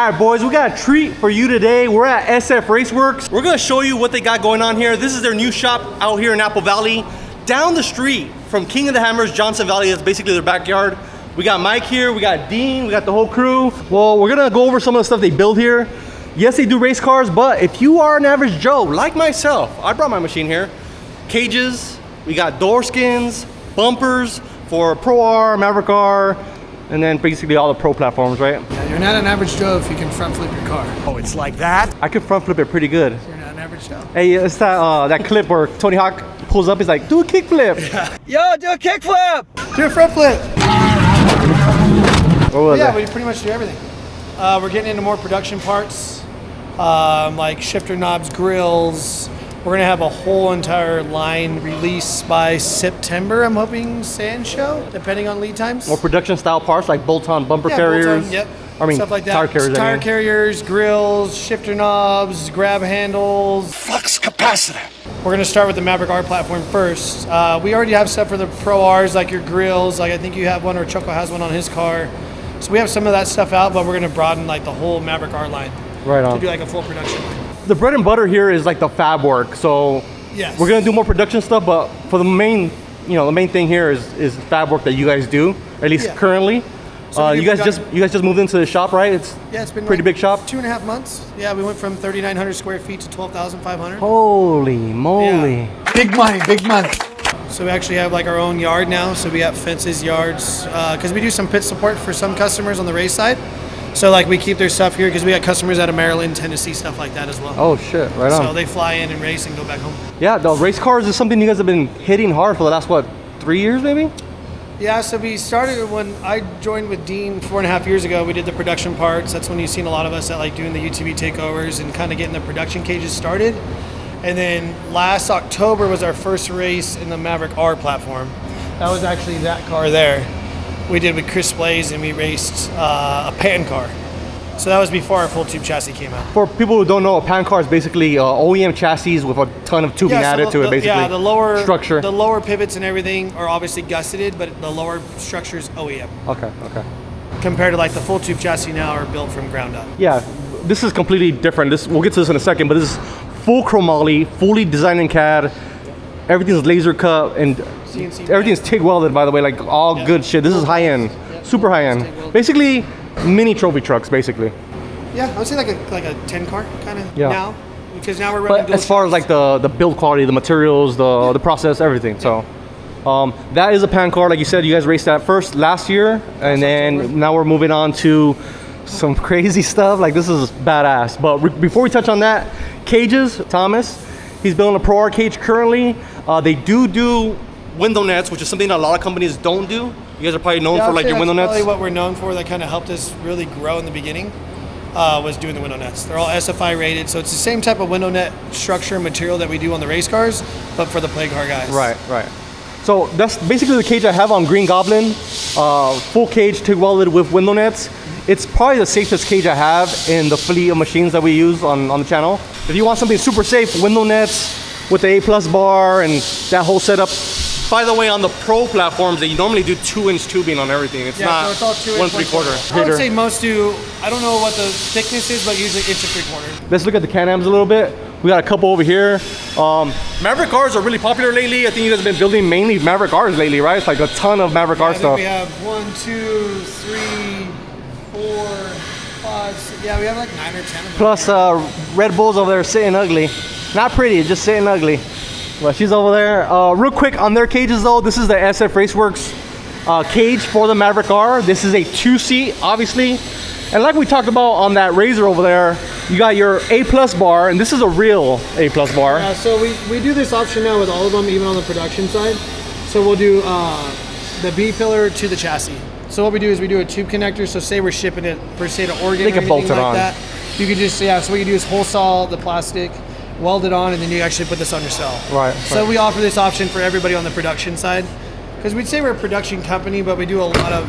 All right, boys, we got a treat for you today. We're at SF Raceworks. We're gonna show you what they got going on here. This is their new shop out here in Apple Valley. Down the street from King of the Hammers, Johnson Valley, that's basically their backyard. We got Mike here, we got Dean, we got the whole crew. Well, we're gonna go over some of the stuff they build here. Yes, they do race cars, but if you are an average Joe, like myself, I brought my machine here. Cages, we got door skins, bumpers for Pro R, Maverick R, and then basically all the pro platforms, right? Yeah, you're not an average Joe if you can front flip your car. Oh, it's like that? I could front flip it pretty good. You're not an average Joe. Hey, it's that clip where Tony Hawk pulls up, he's like, do a kick flip. Yo, do a kick flip! Do a front flip! What was Yeah, that? we pretty much do everything. We're getting into more production parts, like shifter knobs, grills. We're gonna have a whole entire line release by September, I'm hoping, sand show, depending on lead times. More production style parts like bolt-on bumper Yeah, carriers. bolt-on, yep. I mean, stuff like that. tire carriers. Tire carriers, grills, shifter knobs, grab handles. Flux capacitor. We're gonna start with the Maverick R platform first. We already have stuff for the Pro Rs, like your grills. Like I think you have one, or Choco has one on his car. So we have some of that stuff out, but we're gonna broaden like the whole Maverick R line. Right on. To do like a full production line. The bread and butter here is like the fab work. So Yes. we're gonna do more production stuff, but for the main, the main thing here is fab work that you guys do, at least Yeah. currently. So you guys just moved into the shop, right? It's been pretty like big shop. 2.5 months. Yeah, we went from 3,900 square feet to 12,500. Holy moly. Yeah. Big money, big money. So we actually have like our own yard now. So we have fences, yards, because we do some pit support for some customers on the race side. So like we keep their stuff here because we got customers out of Maryland, Tennessee, stuff like that as well. Oh shit, right on. So they fly in and race and go back home. Yeah, the race cars is something you guys have been hitting hard for the last, what, 3 years maybe? Yeah, so we started when I joined with Dean 4.5 years ago. We did the production parts. That's when you've seen a lot of us at like doing the UTV takeovers and kind of getting the production cages started. And then last October was our first race in the Maverick R platform. That was actually that car there. We did with Chris Blaze, and we raced a pan car. So that was before our full tube chassis came out. For people who don't know, a pan car is basically OEM chassis with a ton of tubing added to it, basically. Yeah, the lower structure. The lower pivots and everything are obviously gusseted, but the lower structure is OEM. Okay. Compared to like the full tube chassis now are built from ground up. Yeah, this is completely different. We'll get to this in a second, but this is full chromoly, fully designed in CAD. Everything's laser cut and CNC everything's TIG welded, by the way, like all good shit. This is high end, super high end. Basically, mini trophy trucks, basically. Yeah, I would say like a 10 car kind of now, because now we're running. But as far as like the build quality, the materials, the process, everything. So that is a pan car, like you said. You guys raced that first last year, and then now we're moving on to some crazy stuff. Like this is badass. But before we touch on that, cages, Thomas, he's building a Pro R cage currently. They do window nets, which is something that a lot of companies don't do. You guys are probably known for like your window nets. Probably what we're known for that kind of helped us really grow in the beginning was doing the window nets. They're all SFI rated, so it's the same type of window net structure and material that we do on the race cars, but for the play car guys. Right. So that's basically the cage I have on Green Goblin. Full cage, TIG welded with window nets. It's probably the safest cage I have in the fleet of machines that we use on the channel. If you want something super safe, window nets with the A+ bar and that whole setup. By the way, on the pro platforms, they normally do 2-inch tubing on everything. It's not so it's all 2 inch, 1/3. I would say most do. I don't know what the thickness is, but usually 1.75 inch. Let's look at the Can-Ams a little bit. We got a couple over here. Maverick cars are really popular lately. I think you guys have been building mainly Maverick Rs lately, right? It's like a ton of Maverick R stuff. We have 1, 2, 3, 4, 5, 6. Yeah, we have like 9 or 10 of them. Plus Red Bulls over there sitting ugly. Not pretty, just sitting ugly. Well, she's over there. Real quick on their cages though, this is the SF Raceworks cage for the Maverick R. This is a 2-seat, obviously. And like we talked about on that Razor over there, you got your A+ bar, and this is a real A+ bar. Yeah, so we do this option now with all of them, even on the production side. So we'll do the B pillar to the chassis. So what we do is we do a tube connector. So say we're shipping it per se to Oregon, They can bolt it like on. that. You can just, so what you do is whole saw the plastic, weld it on, and then you actually put this on your cell. Right. So we offer this option for everybody on the production side. Because we'd say we're a production company, but we do a lot of...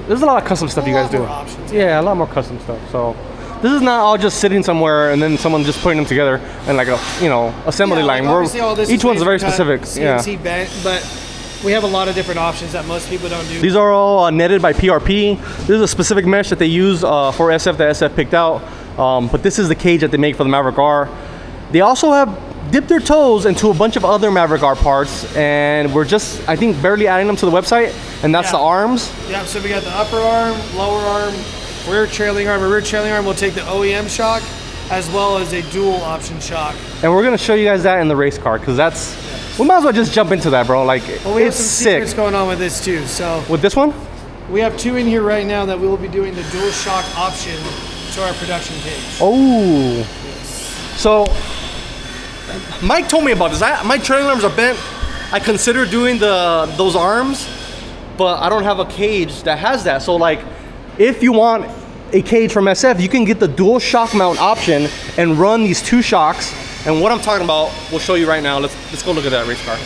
There's a lot of custom stuff you guys do. Options, yeah, a lot more custom stuff. So this is not all just sitting somewhere and then someone just putting them together and like a assembly line. Like obviously all this Each is one's very laser cut, specific. CNC bent, but We have a lot of different options that most people don't do. These are all netted by PRP. This is a specific mesh that they use for SF that SF picked out. But this is the cage that they make for the Maverick R. They also have dipped their toes into a bunch of other Maverick R parts, and we're just, I think, barely adding them to the website, and that's the arms. Yeah, so we got the upper arm, lower arm, rear trailing arm. A rear trailing arm will take the OEM shock as well as a dual option shock. And we're gonna show you guys that in the race car, because that's, we might as well just jump into that, bro. Like, well, we have it's some sick. secrets going on with this too. So With this one? we have 2 in here right now that we will be doing the dual shock option to our production cage. Oh. So, Mike told me about this. My trailing arms are bent. I consider doing those arms, but I don't have a cage that has that. So like, if you want a cage from SF, you can get the dual shock mount option and run these 2 shocks. And what I'm talking about, we'll show you right now. Let's go look at that race car.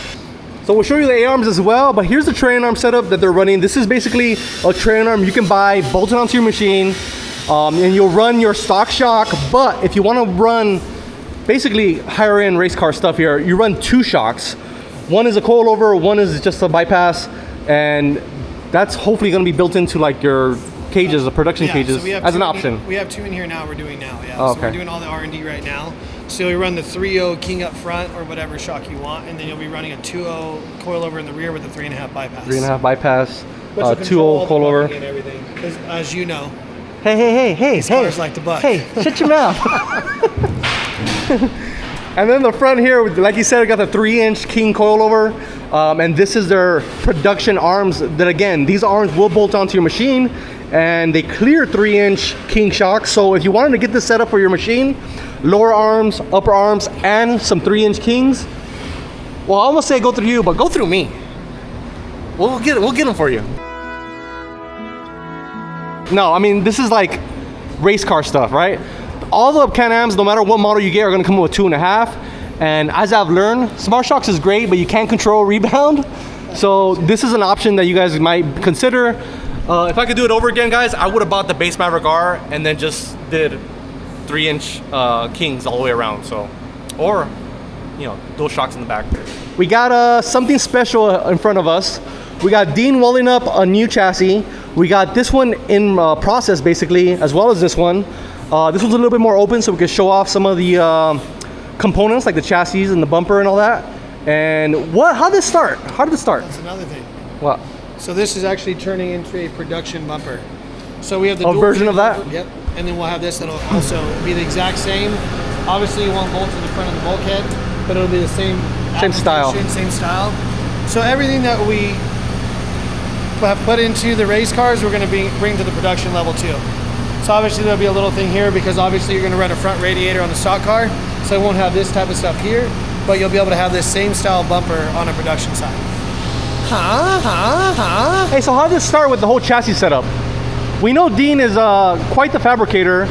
So we'll show you the A-arms as well, but here's the trailing arm setup that they're running. This is basically a trailing arm you can buy, bolt it onto your machine, and you'll run your stock shock. But if you want to run basically higher end race car stuff here, you run 2 shocks. One is a coilover, one is just a bypass, and that's hopefully going to be built into like your cages, the production cages, so as an option. We have 2 in here now. We're doing now. Yeah. Oh, So okay. we're doing all the R&D right now. So we run the 3.0 King up front or whatever shock you want, and then you'll be running a 2.0 coilover in the rear with a 3.5 bypass. 3.5 bypass, Which will 2.0 control all the coilover. bucking and everything. As you know, Hey, cars like to buck. Hey, shut your mouth. And then the front here, like you said, we got the 3-inch King coilover, and this is their production arms. That again, these arms will bolt onto your machine, and they clear 3-inch King shocks. So if you wanted to get this set up for your machine, lower arms, upper arms, and some 3-inch Kings, well, I almost say go through you, but go through me. We'll get them for you. No, I mean, this is like race car stuff, right? All the Can-Ams, no matter what model you get, are gonna come with 2.5. And as I've learned, Smart Shocks is great, but you can't control rebound. So this is an option that you guys might consider. If I could do it over again, guys, I would have bought the base Maverick R and then just did 3-inch Kings all the way around. So, or, you know, dual shocks in the back. We got something special in front of us. We got Dean welding up a new chassis. We got this one in process basically, as well as this one. This one's a little bit more open, so we can show off some of the components, like the chassis and the bumper and all that. And how did this start? How did it start? That's another thing. What? So this is actually turning into a production bumper. So we have the A dual version of that? bumper, yep. And then we'll have this that'll also be the exact same. Obviously, you won't bolt to the front of the bulkhead, but it'll be the same style. application, same style. So everything that we have put into the race cars, we're going to bring to the production level too. So obviously there'll be a little thing here because obviously you're going to run a front radiator on the stock car, so it won't have this type of stuff here, but you'll be able to have this same style bumper on a production side. Hey, so how did this start with the whole chassis setup? We know Dean is quite the fabricator.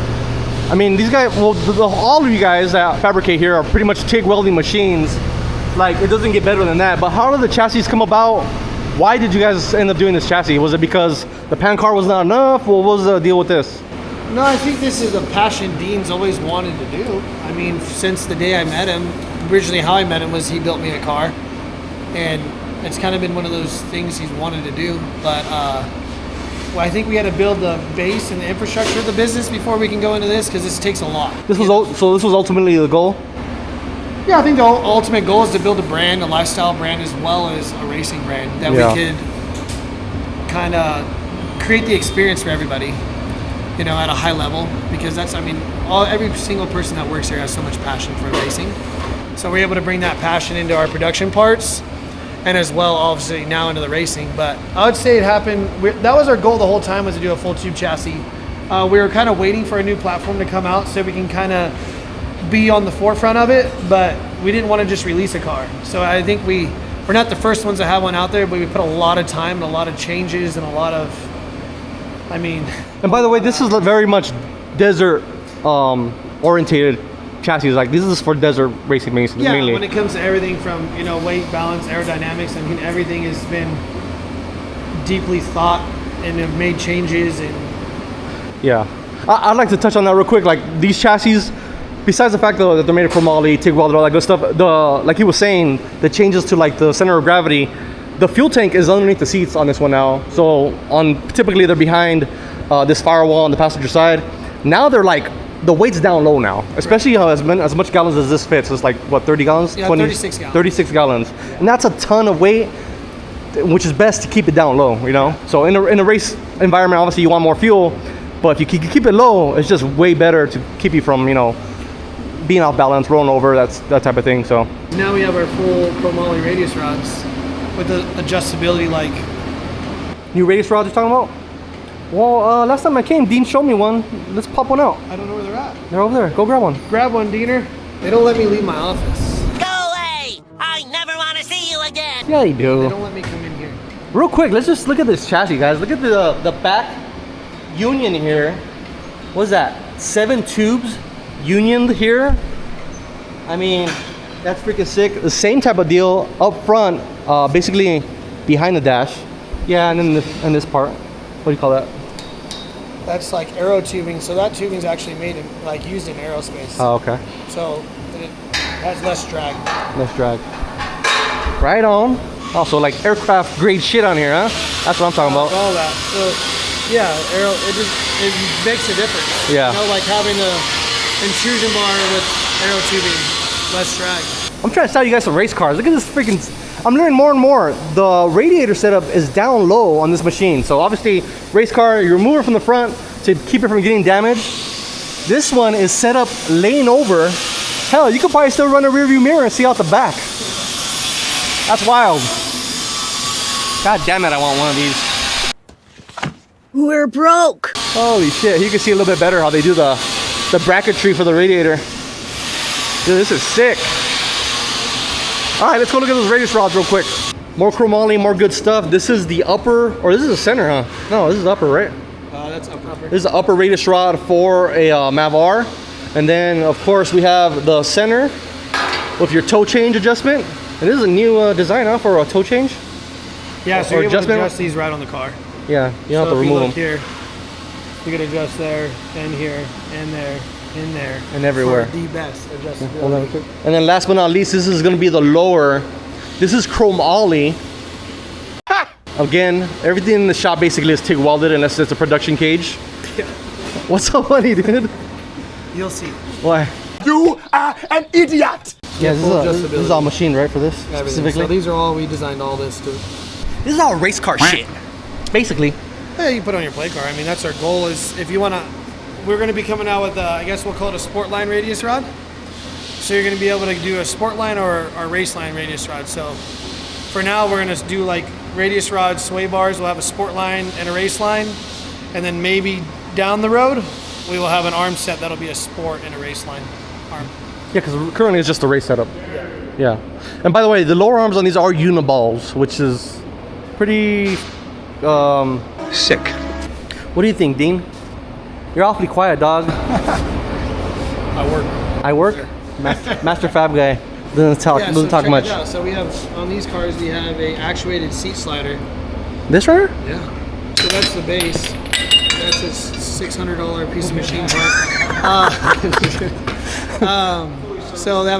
I mean, these guys, well, all of you guys that fabricate here are pretty much TIG welding machines. Like, it doesn't get better than that. But how did the chassis come about? Why did you guys end up doing this chassis? Was it because the pan car was not enough? What was the deal with this? No, I think this is a passion Dean's always wanted to do. I mean, since the day I met him, originally how I met him was he built me a car. And it's kind of been one of those things he's wanted to do. But well, I think we had to build the base and the infrastructure of the business before we can go into this, because this takes a lot. So this was ultimately the goal? Yeah, I think the ultimate goal is to build a brand, a lifestyle brand, as well as a racing brand that we could kind of create the experience for everybody, you know, at a high level, because that's, I mean, every single person that works here has so much passion for racing. So we're able to bring that passion into our production parts, and as well, obviously, now into the racing. But I would say it happened, that was our goal the whole time, was to do a full tube chassis. We were kind of waiting for a new platform to come out so we can kind of be on the forefront of it, but we didn't want to just release a car. So I think we're not the first ones to have one out there, but we put a lot of time and a lot of changes and a lot of, I mean. And by the way, this is very much desert orientated chassis. Like, this is for desert racing mainly. Yeah, when it comes to everything from, you know, weight, balance, aerodynamics, I mean, everything has been deeply thought and have made changes. And yeah, I'd like to touch on that real quick. Like, these chassis, besides the fact that they're made of chromoly, TIG welded, all that good stuff, like he was saying, the changes to like the center of gravity, The fuel tank is underneath the seats on this one now. So typically they're behind this firewall on the passenger side. Now they're like, the weight's down low now, especially as much gallons as this fits. It's like, what, 30 gallons? Yeah, 36 gallons. 36 gallons. And that's a ton of weight, which is best to keep it down low, you know? So in a race environment, obviously you want more fuel, but if you keep it low, it's just way better to keep you from, you know, being off balance, rolling over, that type of thing, so. Now we have our full chromoly radius rods with the adjustability like. New radius rods you're talking about? Well, last time I came, Dean showed me one. Let's pop one out. I don't know where they're at. They're over there. Go grab one. Grab one, Diener. They don't let me leave my office. Go away! I never want to see you again! Yeah, you do. They don't let me come in here. Real quick, let's just look at this chassis, guys. Look at the back union here. What's that? 7 tubes unioned here. I mean, that's freaking sick. The same type of deal up front, basically behind the dash. Yeah, and then this part. What do you call that? That's like aero tubing. So that tubing is actually made in, like, used in aerospace. Oh, okay. So it has less drag. Less drag. Right on. Also, like aircraft grade shit on here, huh? That's what I'm talking about. All that. So yeah, it makes a difference. Yeah. You know, like having a intrusion bar with aero tubing, less drag. I'm trying to sell you guys some race cars. Look at this freaking, I'm learning more and more. The radiator setup is down low on this machine. So obviously, race car, you remove it from the front to keep it from getting damaged. This one is set up laying over. Hell, you could probably still run a rear view mirror and see out the back. That's wild. God damn it, I want one of these. We're broke! Holy shit, you can see a little bit better how they do the bracketry for the radiator. Dude, this is sick. All right, let's go look at those radius rods real quick. More chromoly, more good stuff. This is the upper, or this is the center, huh? No, this is upper, right? That's upper. This is the upper radius rod for a MAV-R. And then, of course, we have the center with your toe change adjustment. And this is a new design, huh, for a toe change? Yeah, so you're able to adjust these right on the car. Yeah, you don't have to remove them. Here, you can adjust there, and here, and there, and there. And everywhere. For the best adjustability. Hold on, quick. And then last but not least, this is going to be the lower. This is chrome ollie. Again, everything in the shop basically is TIG welded unless it's a production cage. Yeah. What's so funny, dude? You'll see. Why? You are an idiot! Yeah, this is all machine, right, for this specifically? So these are all, we designed all this to. This is all race car shit, basically. Yeah, you put on your play car. I mean, that's our goal. Is if you want to, we're going to be coming out with, I guess we'll call it a sport line radius rod. So you're going to be able to do a sport line or a race line radius rod. So for now, we're going to do like radius rods, sway bars. We'll have a sport line and a race line, and then maybe down the road, we will have an arm set that'll be a sport and a race line arm. Yeah, because currently it's just a race setup. Yeah. And by the way, the lower arms on these are uniballs, which is pretty Sick. What do you think, Dean? You're awfully quiet, dog. I work? Sure. Master Fab guy. Doesn't talk much. Yeah, so we have, on these cars, we have a actuated seat slider. This right here? Yeah. So that's the base. That's a $600 piece of machine part. So they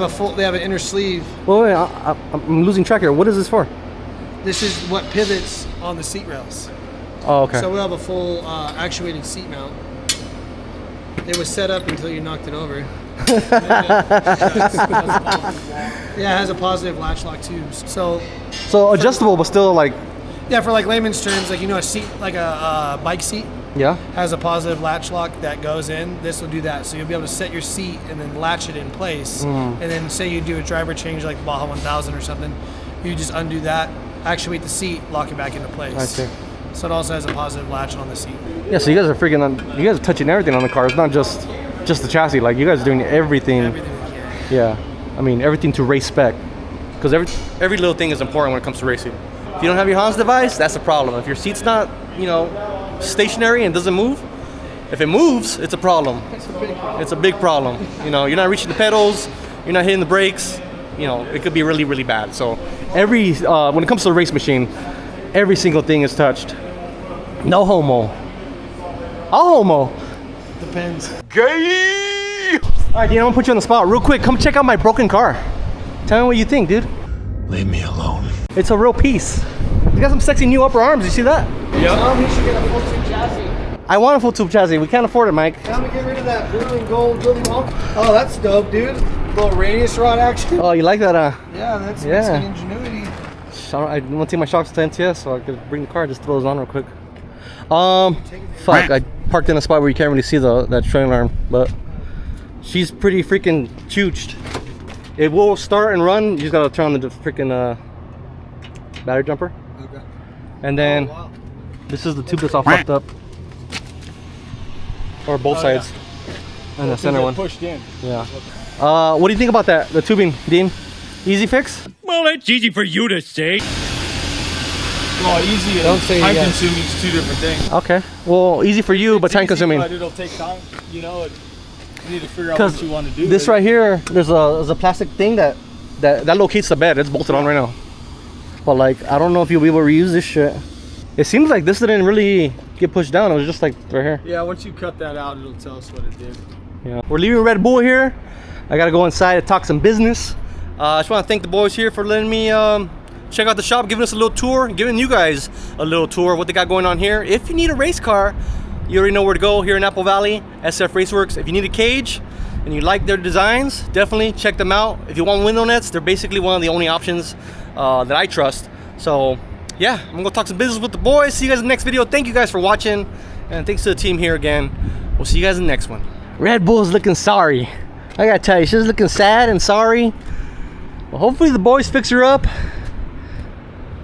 have an inner sleeve. Wait, I'm losing track here. What is this for? This is what pivots on the seat rails. Oh, okay. So we'll have a full actuated seat mount. It was set up until you knocked it over. Yeah, it has a positive latch lock too. So adjustable, but still like. Yeah, for like layman's terms, like, you know, a seat, like a bike seat. Yeah. Has a positive latch lock that goes in. This will do that. So you'll be able to set your seat and then latch it in place. And then say you do a driver change like Baja 1000 or something, you just undo that, actuate the seat, lock it back into place. I see. So it also has a positive latch on the seat. Yeah, so you guys are you guys are touching everything on the car. It's not just the chassis. Like, you guys are doing everything. Everything we can. Yeah. I mean, everything to race spec. Because every little thing is important when it comes to racing. If you don't have your Hans device, that's a problem. If your seat's not, stationary and doesn't move, if it moves, it's a problem. It's a big problem. It's a big problem. You're not reaching the pedals, you're not hitting the brakes. It could be really, really bad. So when it comes to the race machine, every single thing is touched. No homo. All homo. Depends. Gay! All right, I'm gonna put you on the spot real quick. Come check out my broken car. Tell me what you think, dude. Leave me alone. It's a real piece. got some sexy new upper arms. You see that? Tell him he should get a full tube chassis. I want a full tube chassis. We can't afford it, Mike. Tell him to get rid of that blue and gold Willy Wonka. Oh, that's dope, dude. Little radius rod action. Oh, you like that? Yeah, that's Yeah. Mexican ingenuity. I want to take my shocks to NTS so I could bring the car. Just throw those on real quick. Fuck. I parked in a spot where you can't really see that trailing arm, but she's pretty freaking chooched. It will start and run. You just gotta turn on the freaking battery jumper. Okay. And then this is the tube that's all fucked up. Or both sides. And the center one. Pushed in. Yeah. What do you think about that? The tubing, Dean? Easy fix? Well, it's easy for you to say. Oh, easy and Don't say time yes. consuming is two different things. Okay. Well, easy for you, but It's time easy, consuming. But it'll take time, you know. You need to figure out Because what you want to do. this right here, there's a plastic thing that locates the bed. It's bolted on right now. But like, I don't know if you'll be able to reuse this shit. It seems like this didn't really get pushed down. It was just like right here. Yeah, once you cut that out, it'll tell us what it did. Yeah. We're leaving Red Bull here. I gotta go inside and talk some business. I just want to thank the boys here for letting me check out the shop, giving us a little tour, giving you guys a little tour of what they got going on here. If you need a race car, you already know where to go here in Apple Valley, SF Raceworks. If you need a cage and you like their designs, definitely check them out. If you want window nets, they're basically one of the only options that I trust. So yeah, I'm gonna go talk some business with the boys. See you guys in the next video. Thank you guys for watching, and thanks to the team here again. We'll see you guys in the next one. Red Bull's looking sorry. I gotta tell you, she's looking sad and sorry. Well, hopefully the boys fix her up,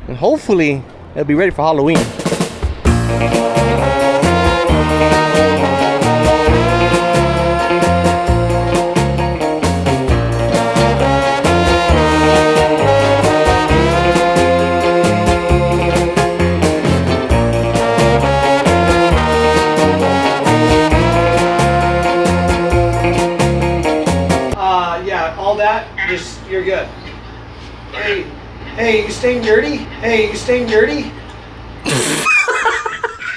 and hopefully it'll be ready for Halloween. Yeah, all that, just, you're good. Hey, you staying dirty? Hey, you staying dirty?